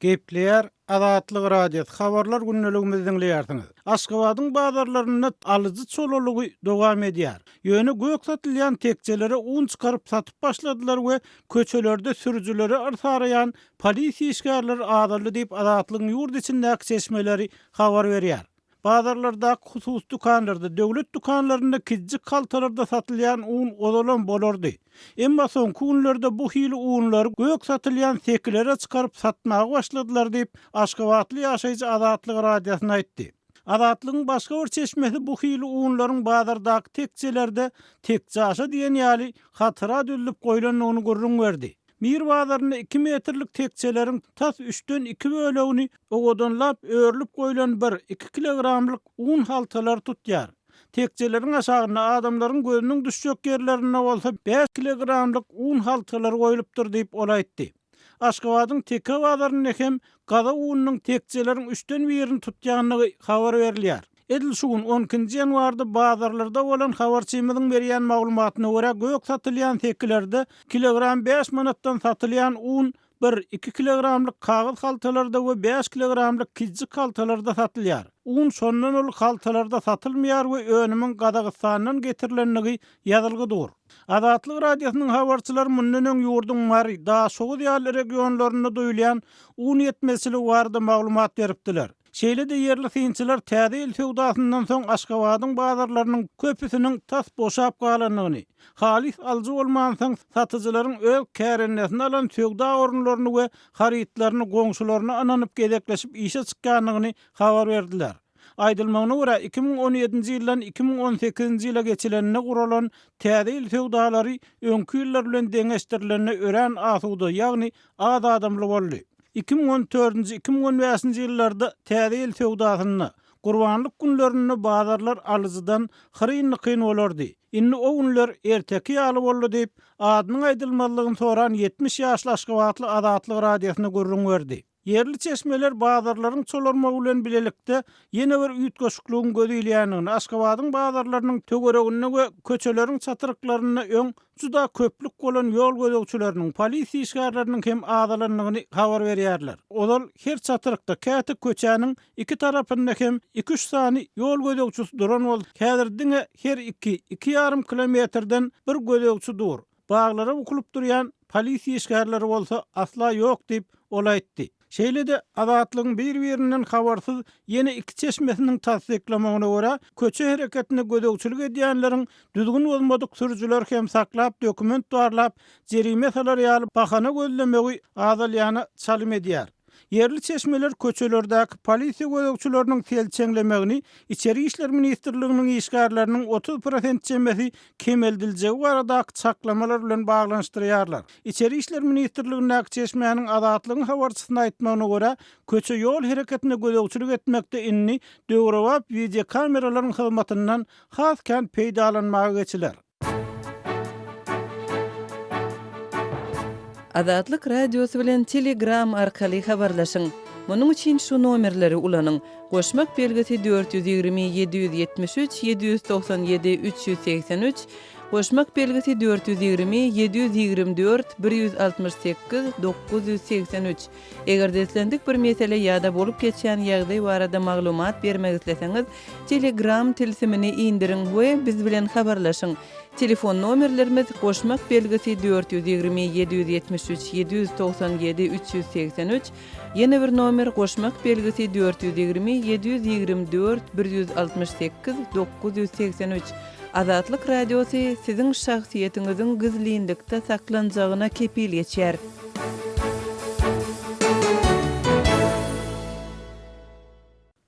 Gepleyer Adatlyk radio habarlar günnäligimizi dinleýärsiňiz. Aşgabatyň bazarlaryna alyjy çolulugy dowam edýär. Ýöne gök satylýan tekçelere un çykaryp satyp başladylar we köçelerde sürüjülere arsarayan polisiýa işgärleri adaly diýip adatlygyň ýurt içindäki çeşmeleri habar berýär. Bazarlarda, husus dukanlarda, döwlet dukanlarynda kiçik kaltalarda satylýan un odalan bolardy. Emma soňky günlerde bu hili unlary gök satylýan tekilere çykaryp satmagy başladylar diýip Aşgabatly ýaşaýjy Adatlyk radiosyna aýtdy. Adatlygyň başga bir çeşmesi bu hili unlaryň bazardaky tekçelerde tekçe aşa diýen ýaly hatyra düllüp goýulanyny görüň berdi. Mir bazarynda 2 metrlik tekçeleriň tas 3-den 2 bölegini ogodanlap örülüp goýulan 1-2 kilogramlyk un haltalar tutýar. Tekçeleriň aşagyna adamlaryň gözüniň düşjek ýerlerine bolsa 5 kilogramlyk un haltalary goýulypdyr diýip ol aýtdy. Aşgabatyň teke bazaryny hem gaza ununyň tekçeleriň 3-den 1-ini tutýanyny habar berilýär. Edil şu gün 12 ýanwarda bazarlarda bolan habarçymyzyň berýän maglumatyna görä gök satylýan tekilerde kilogram 5 manatdan satylýan un 1-2 kilogramlyk kagaz haltalarda we 5 kilogramlyk kiçik haltalarda satylýar. Un sondan ol haltalarda satylmaýar we önümiň Gadagystanyň getirilenligi ýazylgydyr. Adatlyk radiosynyň habarçylary mundan öň ýurdun mary da soňy ýerli regionlaryna doýulan un ýetmesili barada maglumat beripdiler. Şeýle de ýerli synçylar täze il feudasyndan soň Aşgabatyň bazarlarynyň köpüsiniň tas boşap galanyny, halis aljy bolmansaň satyjylaryň öz kärennesini alan feudal orunlaryny we harytlaryny goňşularyna ananyp gedekleşip işe çykanyny habar berdiler. Aýdylmagyna görä 2017-nji ýyldan 2018-nji ýyla geçilenine guralan täze il feudalary öňkü ýyllar bilen deňeşdirilenine ören asuda, ýagny az adamly boldy. 2014-2015-nji ýyllarda täze il feudasyny, gurbanlyk günlerini bazarlar alyjydan hyrynly bolardy. Inni o günler erteki ýaly boldy diýip adynyň aýdylmalygyny soran 70 ýaşly Aşgabatly Adatlyk radiosyna görüň berdi. Yerli çeşmeler bazarlaryň çolarmagy bilen bilelikde ýene bir üýtgeşikligiň gödüýlýänini, Aşgabatyň bazarlarynyň tögeregine we köçeleriň çatyrıklaryna öň juda köplük bolan ýol gözegçileriniň, polisiýa işgärleriniň hem adalanlygyny habar berýärler. Olar her çatyrykda käte köçäniň iki tarapynda hem 2-3 sany ýol gözegçisi duran bol. Häzirdiňe her 2,5 kilometrden bir gözegçi dur. Baglara ukulup durýan polisiýa işgärleri bolsa asla ýok diýip ol aýtdy. Şeýle de adatlygyň bir-birinden habarsyz ýene iki çeşmesiniň tasdiklamagyna görä köçe hereketine gözegçilik edýänleriň düzgün bolmadyk sürüjüler hem saklap, dokument barlap, jerime salar ýaly bahana gözlemegi adalýana çalym edýär. Yerli çeşmeler köçelerdäki polisiýa gözegçileriniň selçeňlemegini İçeri işler ministrliginiň işgärleriniň 30% çemesi kemeldiljeği baradaky çaklamalar bilen baglanşdyrýarlar. İçeri işler ministrligindäki çeşmeňiň adatlygyň habarçysyna aýtmagyna görä, köçe ýol hereketine gözegçilik etmekde inni döwrewap video kameralaryň hyzmatyndan haskan peýdalanmagy geçiler. Adatlyk radiosu bilen Telegram arkaly habarlaşyň. Munyň üçin şu nomerleri ulanyň. Goşmak belgisi 420 773 797 383, goşmak belgisi 420 724 168 983. Eger deslendik bir mesele ýa-da bolup geçýän ýagdaý barada maglumat bermek isleseňiz, Telegram tilsimini indirin we biz bilen habarlaşyň. Telefon nomerlerimiz goşmak belgisi 420 773 797 383, ýene bir nomer goşmak belgisi 420 724 168 983. Adatlyk radiosu siziň şahsiýetiňiziň gizlilikde saklanjagyna kepil geçer.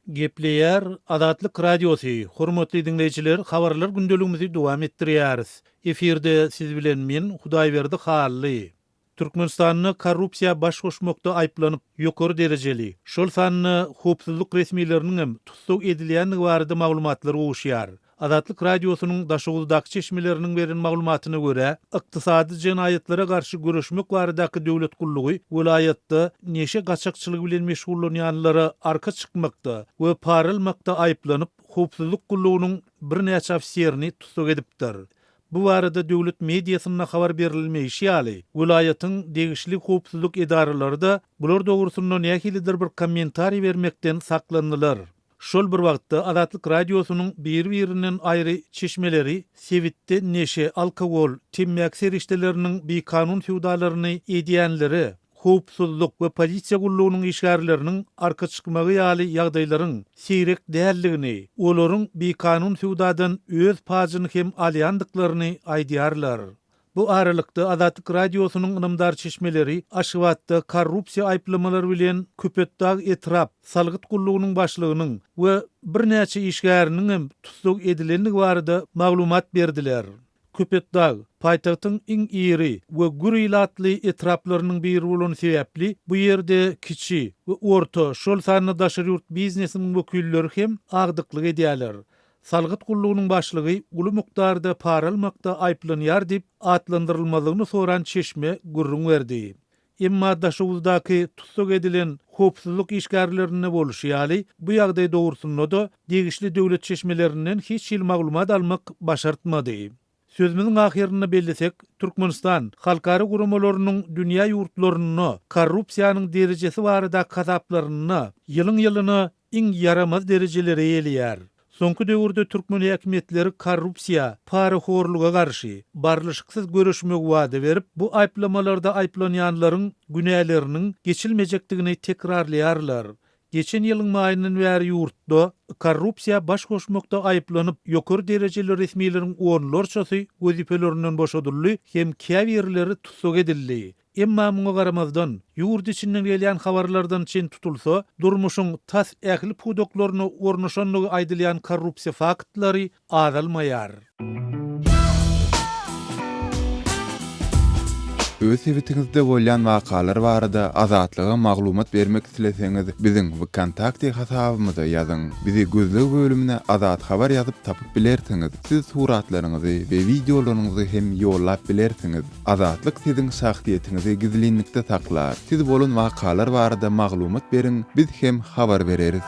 Gepleýär Adatlyk radiosu. Hormatly dinleýijiler, habarlar gündeligimizi dowam etdirýäris. Efirde siz bilen men Hudaýberdi Hally. Türkmenistanyny korrupsiýa baş goşmakda aýplanyp ýokary derejeli. Şol sanyny howpsuzlyk resmiýetleriniň hem tutsuk edilýän barada maglumatlary uguşýar. Adatlyk radiosynyň daşagydaky çeşmeleriniň beren maglumatyna görä, ykdysady jenaýetlara garşy görüşmek baradaky döwlet gullugy vilayatda neşe gaçakçylygy bilen meşgullanýanlara arka çykmakda we paralmakda aýplanyp howpsuzlyk gullugynyň bir näçe ofisirini tutsuk edipdir. Bu barada döwlet mediasyna habar berilmeýi ýaly vilayatyň degişli howpsuzlyk edaralary da bular dogrusyna nähilidir bir kommentari bermekden saklandylar. Şol bir wagtda Azatlyk radiosynyň bir-birinden aýry çeşmeleri, sevitde neşe, alkogol, temmäk serişdeleriniň bekanun feudalaryny edýänleri, howpsuzlyk we polisiýa gullugynyň işgärleriniň arka çykmagy ýaly ýagdaýlaryň seýrek däldigini, olaryň bekanun feudadan öz pazyny hem alýandyklaryny aýdýarlar. Bu aralykda Azatlyk radiosynyň ynamdar çeşmeleri Aşgabatda korrupsiýa aýplamalary bilen Köpetdag etrap salgyt gullugynyň başlygynyň we birnäçe işgäriniň hem tutsuk edilenligi barada maglumat berdiler. Köpetdag paýtagtyň iň iri we gürýlatly etraplarynyň biri bolan sebäpli bu ýerde kiçi we orta şol sanyny daşary ýurt biznesiniň wekilleri hem agdyklyk edýärler. Salgyt gullugynyň başlygy uly mukdarda para almakda aýplanýar diýip atlandyrylmalygyny soran çeşme gurrun berdi. Emma daşawuzdaky tutsuk edilen howpsuzlyk işgärlerini boluşy ýaly bu ýagdaý dogrusyna da degişli döwlet çeşmelerinden hiç ýyl maglumat almak başartmady. Sözümüzün ahirine bellesek, Türkmenistan halkary gurumalarynyň dünýä ýurtlaryny korrupsiýanyň derejesi barada kazaplaryny ýylyň-ýylyna iň yaramaz derejelere ýelýär. Soňky döwürde türkmen häkimetleri korrupsiýa, paraxorluga garşy barlyşyksız görüşmek wada berip, bu aýplamalarda aýplanýanlaryň günäleriniň geçilmejekdigini tekrarlaýarlar. Geçen ýylyň maýynyň bäri ýurtda korrupsiýa baş goşmakda aýplanyp, ýokary derejeli resmiýleriň ornlarçasy wezifelerinden boşadyldy hem käbirleri tutsuk edildi. Emma muňa garamazdan ýurt içinden gelýän habarlardan çen tutulsa, durmuşyň tas ähli pudoklaryny ornaşanlygy aýdylýan korrupsiýa faktlary azalmaýar. Öz sebetiňizde bolýan wakalar barada azatlyga maglumat bermek isleseňiz, biziň kontakty hasabymyza ýazyň. Bizi gözlegi bölümine azat habar ýazyp tapyp bilersiňiz. Siz suratlaryňyzy we videolaryňyzy hem ýollap bilersiňiz. Azatlyk siziň şahsiýetiňizi gizlinlikde saklar. Siz bolan wakalar barada maglumat beriň, biz hem habar bereriz.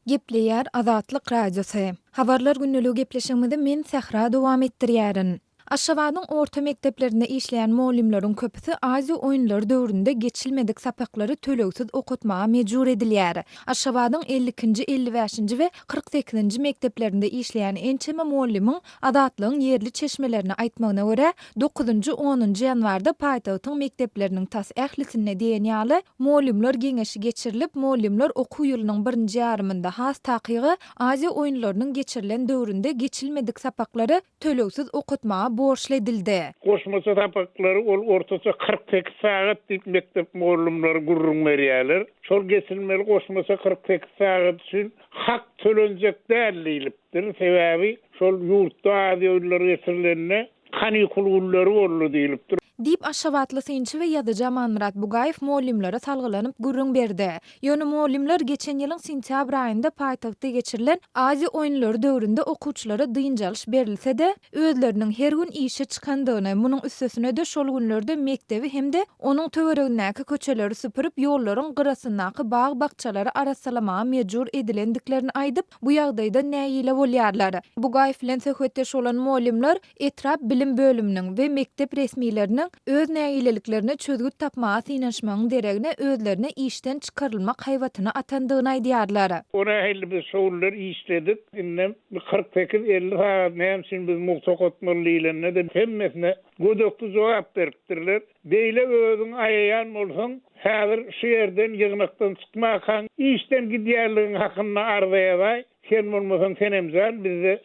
Gepleýär Azatlyk radiosu. Habarlar günnüligi gepleşigimizde men Sahra dowam etdirýärin. Aşgabatyň orta mekdeplerinde işleýän muallimlaryň köpüsi Aziýa oýunlary döwründe geçilmedik sapaklary tölegsiz okutmaga mejbur edilýär. Aşgabatyň 50-nji, 55-nji we 48-nji mekdeplerinde işleýän ençeme muallimiň azatlygyň ýerli çeşmelerini aýtmagyna görä 9-njy 10-njy ýanwarda paýtagtyň mekdepleriniň tas ählisine diýen ýaly muallimler geňeşi geçirilip, muallimler okuw ýylynyň 1-nji ýarymynda has takygy Aziýa oýunlarynyň geçirilen döwründe geçilmedik sapaklary tölegsiz okutmaga borçlu edildi. Koşmasa tapaklary ol ortaça 48 saat diýip mektep muallimleri gurrun berýärler. Şol geçilmeli koşmasa 48 saat üçin hak tölenjek dälilipdir. Sebäbi şol ýurtda aýdýarlar geçirilenine kanikul günleri boldy diýilipdir. Dip Aşgabatly synçy we ýazyjy Amanmurat Bugaýew muallimlere salgylanyp gurrun berdi. Ýöne muallimler geçen ýylyň sentýabr aýynda paýtagtda geçirilen Aziýa oýunlary döwründe okuwçylara dyňjalyş berilse-de, özleriniň her gün işe çykandygyny, munyň üstesine de şol günlerde mekdebi hemde onuň töweregindäki köçeleri süpürip ýollaryň gyrasyndaky bag-bakçalary arasalamaga mejbur edilendiklerini aýdyp, bu ýagdaýda näýile bolýarlar. Bugaýew bilen söhbetdeş bolan muallimler etrap bilim bölüminiň we mektep resmiýleriniň öz näýileliklerini çözgüt tapmaga synaşmagyň deregine özlerine işten çykarylmak haýwatyna atandygyny aýdýarlar. Ona helli bir şoullar işledik. Innem 48-50 saat näme biz muhtaqatmalylarına da hemmesine godokdy jogap beripdirler. Beýle özüň aýaýan bolsaň, häzir şu ýerden ýygnakdan çykmakan, işten gidýärligiň hakyna arzaýaby. Sen bolmasan sen emzal bizde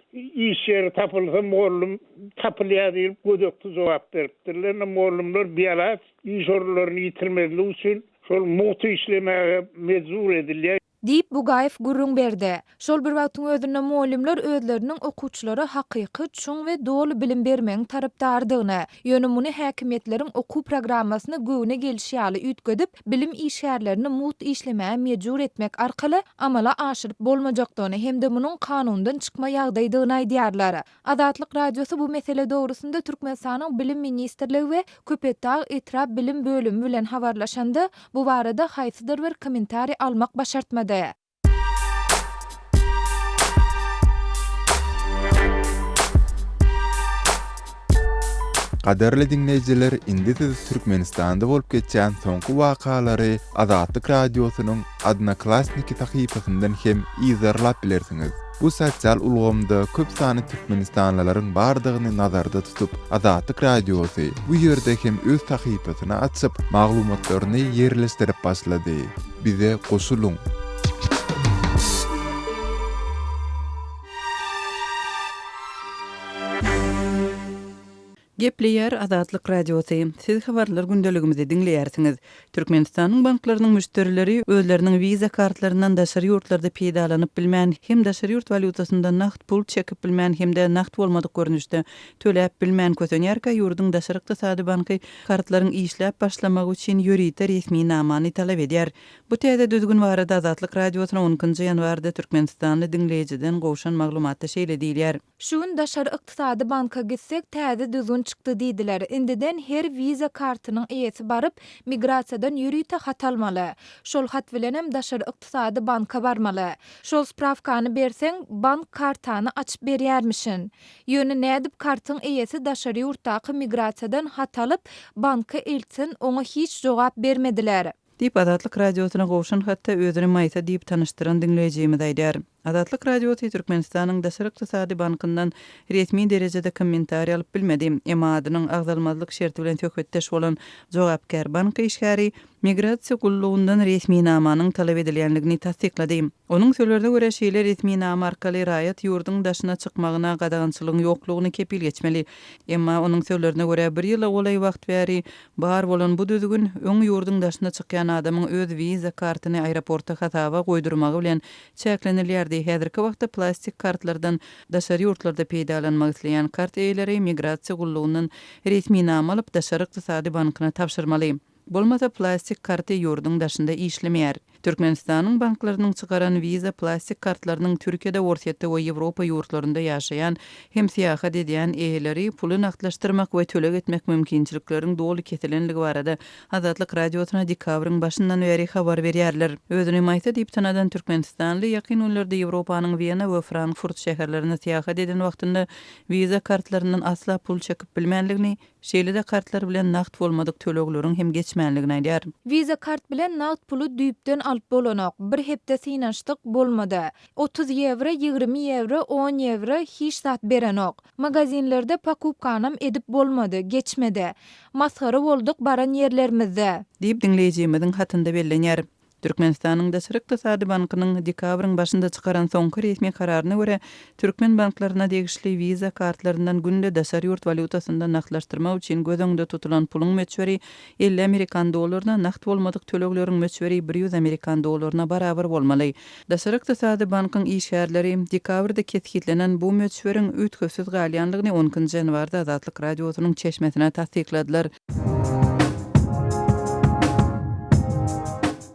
iş yeri tapılsa muallim tapılýar diýip godokdy jogap beripdirler. Muallimler biýalas iş orlaryny ýitirmezlik üçin şol muhty işlemege mejbur edilýär. Dip Bugaýew gurrun berdi. Şol bir wagtyň özünde muallimler özleriniň okuwçylara hakyky, çuň we dolu bilim bermegiň tarapdardygyny, ýöne muny häkimetleriň okuw programmasyny göwüne gelişýäli üýtgedip, bilim işgärlerini mut işlemäge mejbur etmek arkaly amala aşyryp bolmajakdygyny hemde munyň kanundan çykma ýagdaýdygyny aýdýarlar. Azatlyk radiosu bu mesele dogrusunda Türkmenistanyň bilim ministrligi we Köpetdag etrap bilim bölümi bilen habarlaşanda bu barada haýsydyr bir kommentari almak başartmady. Gaderli dinleyijiler, indi siz Türkmenistanda bolup geçen soňky wakalary Azatlyk Radiosynyň Adnaklasniki tahypasyndan hem izarlap bilersiňiz. Bu sosial ulgamda köp sany Türkmenistanlylaryň bardygyny nazarda tutup, Azatlyk Radiosy bu ýerde hem öz tahypasyny açyp, maglumatlaryny ýerleşdirip başlady. Bize goşuluň. Gepleýär Azatlyk Radiosy. Siz habarlar gündeligimizi dinleýärsiňiz. Türkmenistanyň banklarynyň müşterileri özleriniň viza kartlaryndan daşary ýurtlarda peýdalanyp bilmän hem daşary ýurt valutasynda nakt pul çekip bilmän hem-de nakt bolmadyk görnüşde töläp bilmän kösenýärkä ýurduň daşary ykdysady banky kartlaryň işläp başlamagy üçin ýörite resmi namany talap edýär. Bu täze düzgün barada Azatlyk Radiosynyň 10-njy ýanwarda Türkmenistanly dinleýijiden gowşan maglumatda şeýle diýilýär. Şuň daşary ykdysady banka gitsek täze düzgün çykdy diýdiler. Indiden her viza kartynyň eýesi baryp migrasiýadan ýürüýte hat almaly. Şol hat bilen hem daşary ykdysady banka barmaly. Şol spravkany berseň bank kartany açyp berýärmişin. Ýöne nädip kartyň eýesi daşary ýurtdaky migrasiýadan hat alyp banka eltsin, oňa hiç jogap bermediler. Dip Azatlyk Radiosyna gowşan hatda özüni maýta diýip tanıştyran dinleýijimiz aýdýar. Azatlyk Radiosy Türkmenistanyň daşary ykdysady bankyndan resmi derejede kommentariýa alyp bilmedi. Emma adynyň agzalmazlyk şerti bilen töhfetdeş bolan jogapkär banka işgäri migrasiýa gullugundan resmi namanyň talap edilýänligini tasdiklady. Onuň sözlerine görä şeýle resmi nama arkaly raýat ýurduň daşyna çykmagyna gadagançylygyň ýoklugyny kepil geçmeli. Emma onuň sözlerine görä bir ýyla golay wagt bäri bar bolan bu düzgün öň ýurduň daşyna çykýan adamyň öz viza kartyny aeroporta hataba goýdurmagy bilen çäklenilýär. Häzirki wagtda plastik kartlardan daşary ýurtlarda peýdalanmak isleýän kart eýleri migrasiýa gullugundan resmi nama alyp daşary ykdysady bankyna tapşyrmaly. Bolmasa plastik karty ýurduň daşynda işlemýär. Türkmenistanyň banklarynyň çykaran viza plastik kartlarynyň Türkiýede, Orsiýetde we Ýewropa ýurtlarynda ýaşaýan hem syýahat edýän eýleri puly naktlaşdyrmak we töleg etmek mümkinçilikleriň doly ketilenligi barada Azatlyk Radiosyna dekabryň başyndan beri habar berýärler. Özüni maýta diýip tanadan Türkmenistanly ýakyn günlerde Ýewropanyň Wiyana we Frankfurt şäherlerine syýahat eden wagtynda viza kartlaryndan asla pul çekip bilmänligini, şeýle-de kartlar bilen nakt bolmadyk tölegleriň hem geçmänligini aýdýar. Viza kart bilen nakt pulu düýpden alyp bolanok. Bir hepde synanşdyk bolmady. 30 euro, 20 euro, 10 euro hiç zat berenok. Magazinlerde pakupkanam edip bolmady, geçmedi. Masgara bolduk baran yerlerimizde. Diýip dinleýijimiziň hatynda bellenýär. Türkmenistanyň daşary ykdysady bankynyň dekabryň başynda çykaran soňky resmi kararyna görä Türkmen banklaryna degişli viza kartlaryndan günde daşary ýurt valutasynda naktlaşdyrmak üçin gözüňde tutulan puluň möçberi 50 Amerikan dollaryna, nakt bolmadyk tölegleriň möçberi 100 Amerikan dollaryna barabar bolmaly. Daşary ykdysady bankyň işgärleri dekabrda ketkitlenen bu möçberiň üýtgesiz galýanlygyny 10-njy ýanwarda Azatlyk Radiosynyň çeşmesine tasdikladylar.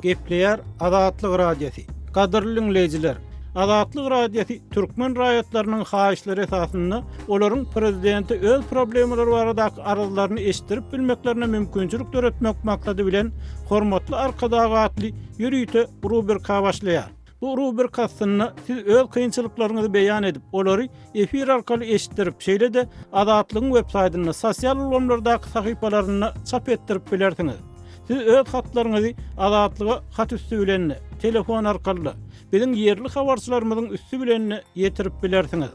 Gepleýär Azatlyk Radiosy. Gaderli dinleyijiler, Azatlyk Radiosy türkmen raýatlarynyň haýyşlary esasynda olaryň prezidenti öz problemleri baradaky arazlaryny eşitdirip bilmeklerine mümkinçilik töretmek maksady bilen hormatly arkadagy atly ýürüýte rubrika başlaýar. Bu rubrikasyny siz öz kynçylyklaryňyzy beýan edip, olary efir arkaly eşitdirip, şeýle-de Azatlygyň websaýtyna, sosial ulgamlardaky sahypalaryna çap etdirip bilersiňiz. Siz öz hatlaryňyzy Azatlyga hat üstü bilen, telefon arkaly biziň ýerli habarçylarymyzyň üstü bilen ýetirip bilersiňiz.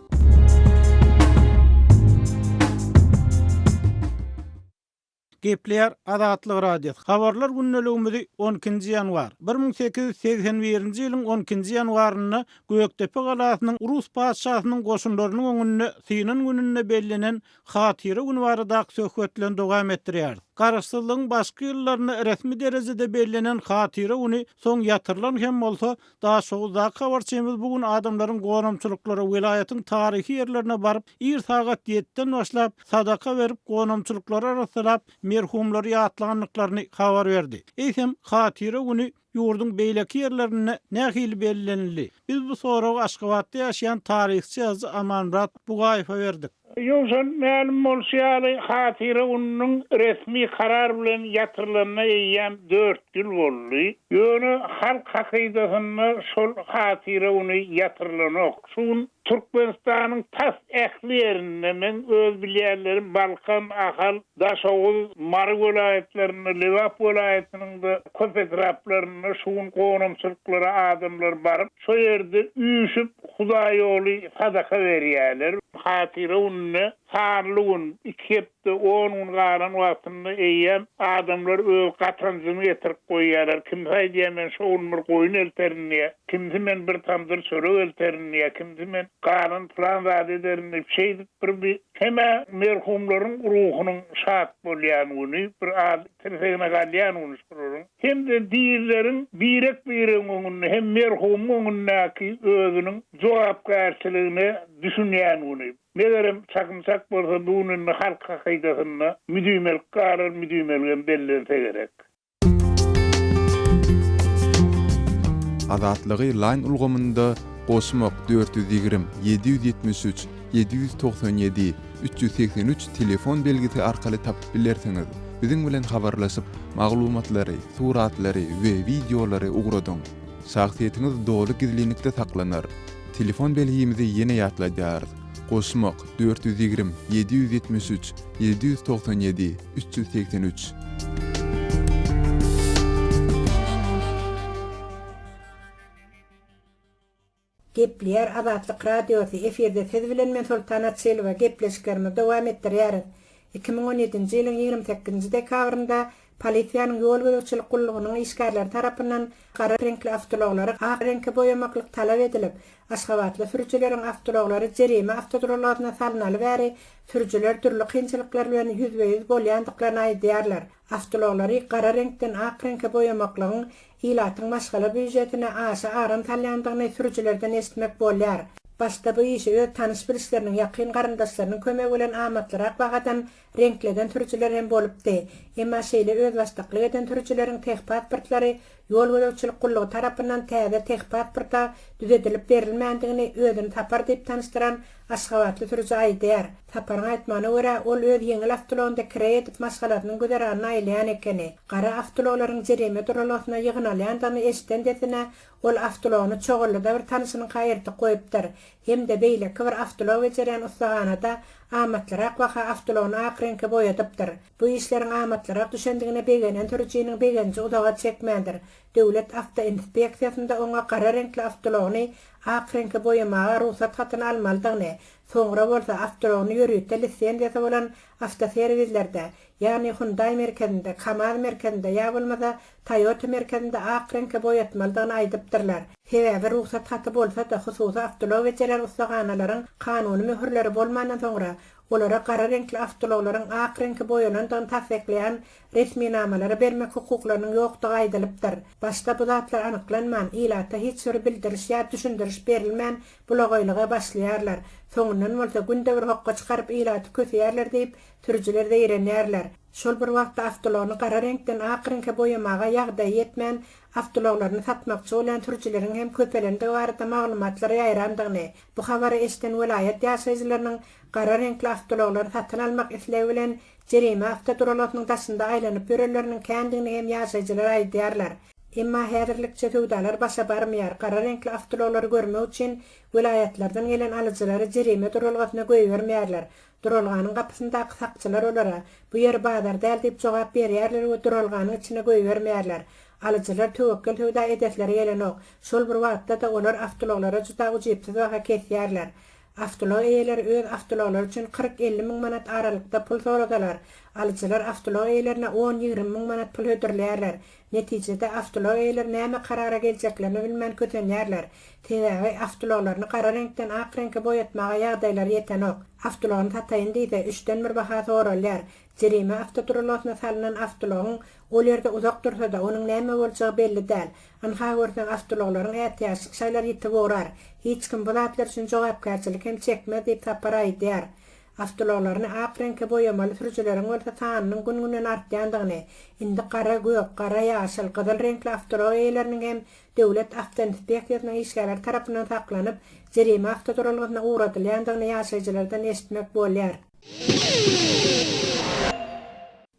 Gepleýär Azatlyk Radiosy. Habarlar günneligimizi 10-njy ýanwar. 1881-nji ýylyň 10-njy ýanwaryny Göktepe galasynyň Rus padşahynyň goşunlarynyň öňünde Synan gününe bellenen hatyra gün baradaky söhbetlen dowam etdirýär. Garaşsyzlygyň başky ýyllaryna resmi derejede bellenen hatyra güni soň ýatyrlan hem bolsa daha şowuzdaky habarçymyz bugün adamlaryň gonomçylyklary vilayatyň taryhy ýerlerine baryp ir sagat 7-den başlap sadaka berip gonomçylyklary arasynda merhumlary ýatlanlyklaryny habar berdi. Eýsem hatyra güni ýurduň beýleki ýerlerine nähili bellenildi. Biz bu soragy Aşgabatda ýaşaýan taryhçy Amanrat Bugaýewa berdik. Ýogşan ma'lum bolşýaly hatyra onun resmi karar bilen ýatyrylanyna eýýän 4 ýyl boldy. Ýöne halk hakydatyna şol hatyra uny ýatyrylanyk. Şun Türkmenistanyň tas ählilerinde men öz bilýärlerim Balkan, Ahal, Daşoğuz, Mary vilayetlerini, Lewap vilayetynyň da köp etraplaryna şun gonamçylyklara adamlar baryp, şo ýerde üýüşüp Hudaý ýoly sadaka berýärler. Hatyra uny sarlygyň 2-10 garan wagtynda eýýän adamlar öz gatanjyny getirip goýýarlar. Kim haýdýan şo umur goýun elterinýe, kimdi men bir tamdyr çörek elterinýe, kimdi men garan plan wagtlaryny şeýdip bir heme merhumlaryň ruhunyň şat bolýanyny bir terfegine galýanyny soraryn. Hem de diýerlerin birek öňünde hem merhumyň öňündäki özüniň jogapkärçiligini düşünýänyny. Megerem çakımsak bolsa bunun halk hakydatyna müdümel karar müdümelgen bellense gerek. Azatlygy line ulgamynda goşmak 420 773 797 383 telefon belgisi arkaly tapyp bilersiňiz. Biziň bilen habarlaşyp maglumatlary, suratlary we videolary ugradyň. Şahsiýetiniz dogry gizlilikde saklanar. Telefon belgimizi ýene ýatlaýarys. Goşmak 420 773 797 383. Gepler Azatlyk Radiosu eferde siz bilen men Sultanat Selva gepleşiklerimi dowam etdirýäris. 2017-nji ýylyň 28-nji dekabrynda polisiýanyň ýol görecek gullygynyň işgärleri tarapyndan gara renkli avtologlara ak renkli boýamaklyk talap edilip, Aşgabatly sürüjüleriň avtologlary jerime avtodrollaryna salynaly bäri sürüjüler türlü kynçylyklar bilen ýüzbeýüz bolýandyklaryny aýdýarlar. Avtologlary gara renkden ak renkli boýamaklygyň ilatyň maşgala büdjetine aşa aram talýandygyny sürüjülerden esitmek bolýar. Başda bu işi öz tanış bilişlerinin yakın qarindaşlarının kömegi bilen amatlarak bagadan renkleden türüjüler hem bolupdy. Emma şeýle öz başdaklyk eden türüjülerin tek pasportlary ýol görecek gullygy tarapyndan täze tek pasporta düzedilip berilmändigini özüni tapar diýip tanışdyran Aşgabatly türüjü aýdýar. Taparyň aýtmanyna görä ol öz ýeňil avtologynda kredit maşgalarynyň güderanyny aýlaýan ekeni. Gara avtoloklaryň jerime duralasyna ýygnalýandygyny eşitden desine ol avtologyny çoğullyda bir tanışynyň gaýerdi goýupdyr. Hem de beýle bir avtolog beceren ustaganada amatlarak waka avtologyny ak renkli boýadypdyr. Bu işleriň amatlarak düşendigine begenen türüjiniň begenji udaga çekmendir. Döwlet awto inspeksiýasynda oňa gara renkli avtologyny ak renkli boýamaga ruhsat hatyny almalydygyny, soňra bolsa avtologyny ýürüýte lisensiýasy bolan avtoserwislerde, ýani Hyundai merkezinde, Kamaz merkezinde ýa bolmasa Toyota merkezinde ak renkli boýatmalydygyny aýdypdyrlar. Sebäbi ruhsat haty bolsa da hususy avtolog beceren ustaganalaryň kanuny möhürleri bolmandan soňra olara gara renkli avtoloklaryň ak renkli boýalandygyny tasdikleýän resmi namalary bermek hukuklarynyň ýokdugy aýdylypdyr. Başda bu zatlar anyklanman, ilata hiç bir bildiriş ýa düşündiriş berilmän bulogoýlyga başlaýarlar. Soňundan bolsa günde bir hokka çykaryp ilaty kösýärler diýip türüjüler de ýerenýärler. Şol bir wagtda avtologyny gara renkden ak renkli boýamaga ýagdaý etmän avtologlaryny satmakçy bolan türüjüleriň hem köpelerinde barada maglumatlar ýaýrandygyny, bu habary eşiten vilayet ýaşaýjylarynyň gara renkli avtologlary satyn almak isleýi bilen jerime avtodrolatynyň daşynda aýlanyp ýörenleriniň kendini hem ýaşaýjylar aýdýarlar. Emma häzirlikçe töwdalar başa barmaýar. Gara renkli avtologlary görmek üçin vilayetlerden gelen alyjylary jerime durulgasyna goýbermeýärler. Durulganyň gapysynda sakçylar olara bu ýer bazar däl diýip jogap berýärler we durulganyň içine goýbermeýärler. Alyjylar töwekkül töwda edetleri gelenok. Şol bir wagtda da olar avtologlara juda ujypsyz waka kesýärler. Avtolog eýeleri öz avtologlary üçin 40-50 miň manat aralykda pul soradalar. Alyjylar avtolog eýelerine 10-20 miň manat pul ödürlerler. Netijede avtolog eýeleri näme karara geljeklerini bilmän kötenýärler. Teýägi avtologlaryny gara renkden ak renkli boýatmaga ýagdaýlar ýetenok. Avtologyny tataýyn diýse 3-den bir baha soralýar. Jerime avtodrolasyna salynan avtologyň ol ýerde uzak dursa da onuň näme boljagy belli däl. Anha görsen avtologlaryň ätýaşyk şaýlar ýetip borar. Hiç kim bu zatlar üçin jogapkärçilik hem çekmez diýip tapar aýdýar. Avtologlaryny ak reňke boýamaly sürüjülerin bolsa sanynyň gün-günden artýandygyny, indi qara gök, qara ýaşyl, gyzyl reňkli avtolog eýleriniň hem döwlet avtoinspeksiýasynyň işgärler tarapyndan saklanyp, jerime avtoduralgyna uğradylýandygyny ýaşaýjylardan eşitmek bolýar.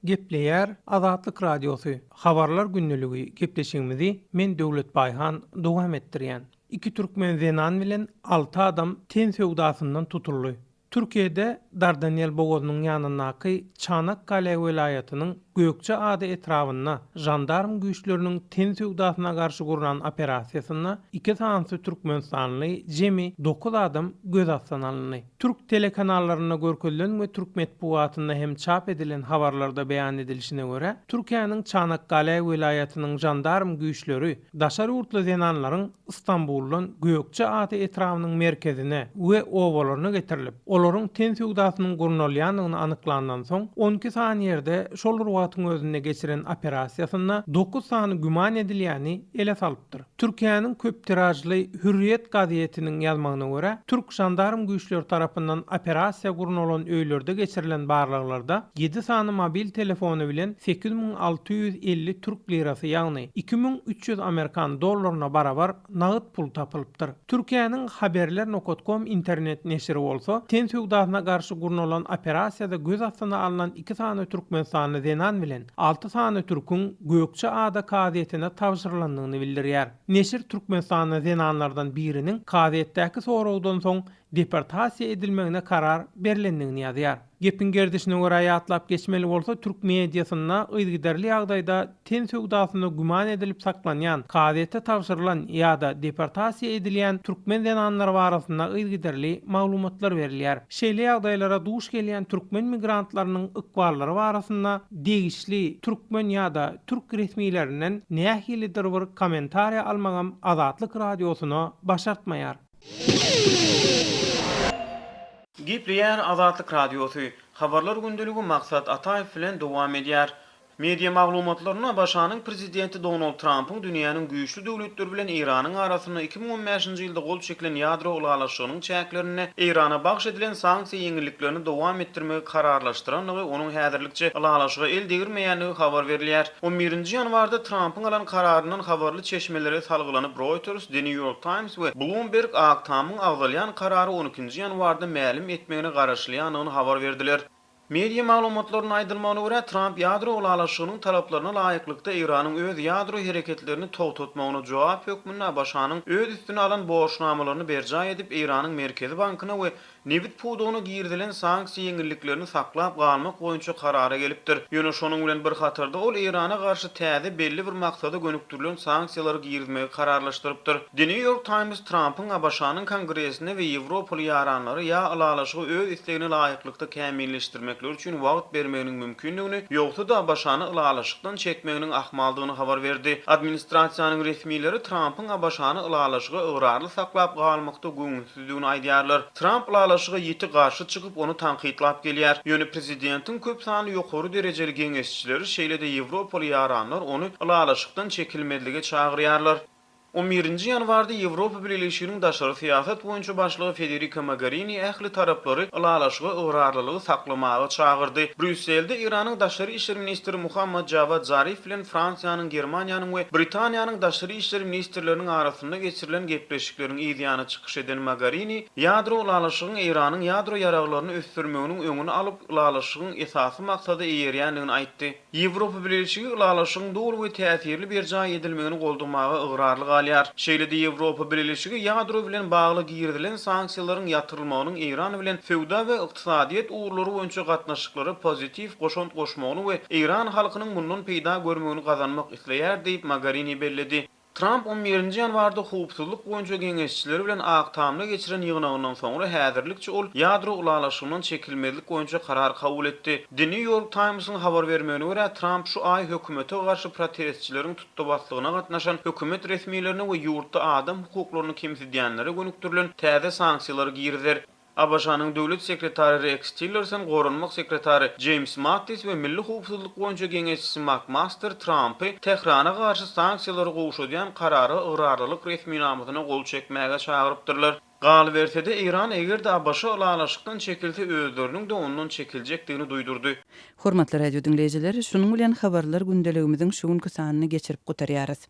Gepleýär Azatlyk radiosu. Habarlar günneligi gepleşigimizi men Döwlet Baýhan dowam etdirýän. Iki türkmen zenan bilen 6 adam ten söwdasyndan tutuldy. Türkiýede Dardanýel bogozynyň ýanynaky Çanakkale welaýatynyň Gökçe ady etrawyna jandarm güýçleriniň ten söwdasyna garşy gurulan operasiýasyna 2 sansy türkmenstanly jemi 9 adam göz atsan alındy. Türk telekanallaryna görkezlen we Türk medpuwatynda hem çap edilen habarlarda beýan edilişine görä, Türkiýanyň Çanakkale welaýatynyň jandarm güýçleri daşary urtly zenanlaryň Istanbuldan Gökçe ady etrawynyň merkezine we owalaryna getirilip, olaryň ten söwdasynyň gurunalýandygyny anyklandan soň 12 saniyede şol özüne geçiren operasiýasyna 9 sany güman edilýäni ele salypdyr. Türkiýanyň köp tirajly Hürriyet gazetiniň ýazmagyna görä, Türk jandarm güýçleri tarapyndan operasiýa gurunalan öýlerde geçirilen barlyklarda 7 sany mobil telefonu bilen 8650 türk lirasy ýagny 2300 Amerikan dollaryna barabar nagyt pul tapylypdyr. Türkiýanyň haberler.com internet neşri bolsa, ten söwdasyna garşy gurunalan operasiýada göz astyna alynan 2 sany türkmenstanly zenan bilen 6 sany türkün Gökçe ada gazetine tawşyrylandygyny bildirýär. Neşir Türkmenistanyň zenanlardan biriniň gazetdäki sorawdan soň deportasiýa edilmegine karar berilendigini ýazýar. Gepin gerdişine görä ýatlap geçmeli bolsa, Türk mediasyna ýygyderli ýagdaýda ten söwdasyna güman edilip saklanýan, gazete tawşyrylan ýa-da deportasiýa edilýän türkmen zenanlary barasynda ýygyderli maglumatlar berilýär. Şeýle ýagdaýlara duş gelýän türkmen migrantlarynyň ykballary barasynda degişli türkmen ýa-da türk resmiýetlerinden nähilidir bir kommentariýa almagam Azatlyk radiosyna başartmaýar. Gepleýär Azatlyk radiosu. Habarlar gündeligi maksat Ataýew bilen dowam edýär. Media maglumatlaryna başanyň prezidenti Donald Trump'ın dünýäniň güýçlü döwletleri bilen Iranyň arasyna 2015-nji ýylda gol çekilen ýadro ulalaşygynyň çäklerini, Irana bagş edilen sanksiýa ýeňilliklerini dowam etdirmegi kararlaşdyranlygy onuň häzirlikçe ulalaşyga el degirmeýänligi habar berilýär. 11-nji ýanwarda Trump'ın alan kararyndan habarly çeşmelere salgylanyp Reuters, The New York Times we Bloomberg agtamyň agdalýan karary 12-nji ýanwarda ma'lum etmegine garaşlýanyny habar berdiler. Media maglumatlaryna aýdylmagyna görä, Trump ýadro ulalaşygynyň talaplaryna laýyklykda Iranyň öz ýadro hereketlerini togtatmagyna jogap hökmüne başanyň öz üstüne alan borçnamalaryny berja edip Iranyň Merkezi Bankyna we Nevit pudugyna girdilen sanksiýa ýeňilliklerini saklap galmak boýunça karara gelipdir. Ýöne şonuň bilen bir hatarda ol Irana garşy täze belli bir maksada gönüktirilen sanksiýalary girmegi kararlaşdyrypdyr. The New York Times Trump'ın başanyň kongresine we Ýewropaly ýaranlary ýa ulalaşygy öz islegine laýyklykda kämilleşdirmekleri üçin wagt bermeginiň mümkinligini, ýogsa da başany ulalaşykdan çekmeginiň ahmaldygyny habar berdi. Administrasiýanyň resmiýetleri Trump'ın başany ulalaşygy ıgrarly saklap galmakda göňsüzligini aýdýarlar. Trump ulalaşyga ýeti garşy çykyp onu tanqidlap gelýär. Ýöne prezidentiň köp sany ýokary derejeli geňeşçileri şeýle-de Ýewropaly ýaranlar onu ulalaşykdan çekilmediligi çagyrýarlar. 11-nji ýanwarda Ýewropa Birleşiginiň daşary siýasat boýunça başlygy Federica Mogherini ähli taraplary ulalaşyga ıgrarlylygy saklamagy çagyrdy. Brüsselde Iranyň daşary işleri ministri Muhammad Javad Zarif bilen Fransiýanyň, Germaniýanyň we Britaniýanyň daşary işleri ministrleriniň arasynda geçirilen gepleşikleriň ýygyny çykyş eden Mogherini, ýadro ulalaşygyň Iranyň ýadro ýaraglaryny ösdürmeginiň öňüni alyp ulalaşygyň esasy maksady eýerýändigini aýtdy. Ýewropa Birleşigi ulalaşygyň dogry we täsirli berja edilmegini goldurmagy ıgrarly Şeýle-de Ýewropa Birleşigi ýadro bilen bagly girdilen sanksiýalaryň ýatyrylmagynyň Iran bilen fewda we ykdysadyýet uğurlary boýunça gatnaşyklary pozitiv goşont goşmagyny we Iran halkynyň mundan peýda görmegini gazanmak isleýär diýip Mogherini belledi. Trump 11-nji ýanwarda howpsuzlyk boýunça geňeşçileri bilen agtamly geçiren ýygnagyndan soňra häzirlikçe ol ýadro ulalaşygynyň çekilmezlik boýunça karar kabul etdi. The New York Times'yň habar bermegine görä, Trump şu ay hökümete garşy protestçileriň tutdubaslygyna gatnaşan hökümet resmiýetlerini we ýurtda adam hukuklaryny kemsitýänlere gönüktirilen täze sanksiýalary girdiler. Abaşanyň döwlet sekretary Rex Tillerson, gorunmak sekretary James Mattis we milli howpsuzlyk boýunça geňeşçisi McMaster Trump'y Tehrana garşy sanksiýalary gowşadýan karary ıgrarlylyk resmi namadyna gol çekmäge çagyrypdyrlar. Gal versede İran egerde abaşa alalaşykdan çekilse özleriniň de ondan çekiljekdigini duydurdy. Hormatly radio dinleyijileri, şunuň bilen habarlar gündeligimiziň şu günkü sanyny geçirip gutarýarys.